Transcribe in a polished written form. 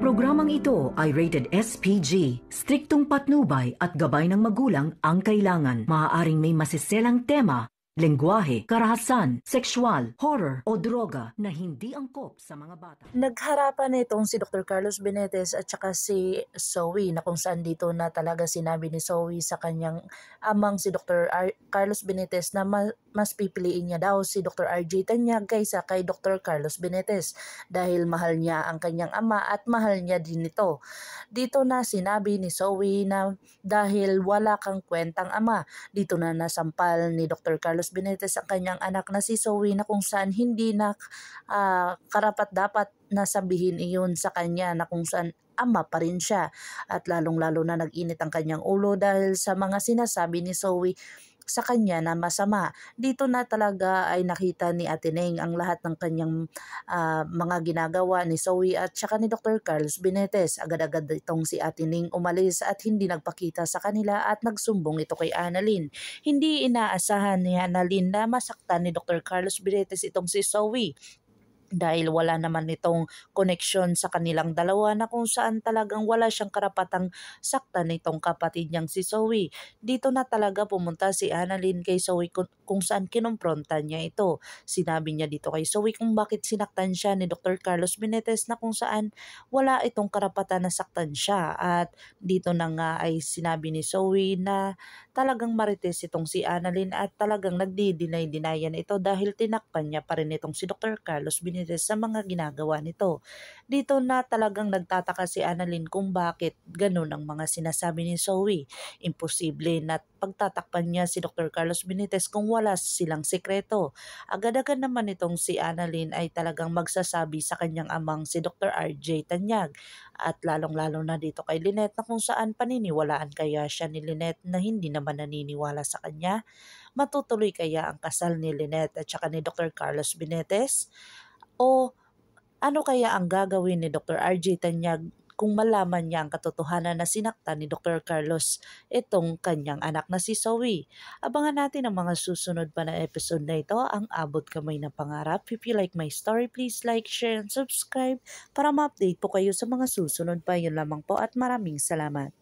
Programang ito ay rated SPG. Striktong patnubay at gabay ng magulang ang kailangan. Maaaring may masiselang tema, lengguwahe, karahasan, sexual, horror o droga na hindi angkop sa mga bata. Nagharapan itong si Dr. Carlos Benitez at saka si Zoe na kung saan dito na talaga sinabi ni Zoe sa kanyang amang si Dr. Carlos Benitez na mas pipiliin niya daw si Dr. RJ Tanyag kaysa kay Dr. Carlos Benitez dahil mahal niya ang kanyang ama at mahal niya din ito. Dito na sinabi ni Zoe na dahil wala kang kwentang ama, dito na nasampal ni Dr. Carlos Benitez ang kanyang anak na si Zoe na kung saan hindi na karapat-dapat na sabihin iyon sa kanya na kung saan ama pa rin siya at lalong-lalo na nag-init ang kanyang ulo dahil sa mga sinasabi ni Zoe sa kanya na masama. Dito na talaga ay nakita ni Ate Neng ang lahat ng kanyang mga ginagawa ni Zoe at saka ni Dr. Carlos Benitez. Agad-agad itong si Ate Neng umalis at hindi nagpakita sa kanila at nagsumbong ito kay Annalyn. Hindi inaasahan ni Annalyn na masaktan ni Dr. Carlos Benitez itong si Zoe, dahil wala naman itong koneksyon sa kanilang dalawa na kung saan talagang wala siyang karapatang saktan nitong kapatid niyang si Zoe. Dito na talaga pumunta si Annalyn kay Zoe kung saan kinumpronta niya ito. Sinabi niya dito kay Zoe kung bakit sinaktan siya ni Dr. Carlos Benitez na kung saan wala itong karapatan na saktan siya. At dito na nga ay sinabi ni Zoe na talagang marites itong si Annalyn at talagang nagdi-deny-denian ito dahil tinakpan niya pa rin itong si Dr. Carlos Benitez sa mga ginagawa nito. Dito na talagang nagtataka si Annalyn kung bakit ganun ang mga sinasabi ni Zoe. Imposible na pagtatakpan niya si Dr. Carlos Benitez kung wala silang sekreto. Agad-agad naman itong si Annalyn ay talagang magsasabi sa kanyang amang si Dr. RJ Tanyag. At lalong-lalo na dito kay Lynette na kung saan paniniwalaan kaya siya ni Lynette na hindi naman naniniwala sa kanya. Matutuloy kaya ang kasal ni Lynette at saka ni Dr. Carlos Benitez? O ano kaya ang gagawin ni Dr. RJ Tanyag kung malaman niya ang katotohanan na sinaktan ni Dr. Carlos itong kanyang anak na si Zoe? Abangan natin ang mga susunod pa na episode na ito, ang Abot Kamay na Pangarap. If you like my story, please like, share, and subscribe para ma-update po kayo sa mga susunod pa. Yun lamang po at maraming salamat.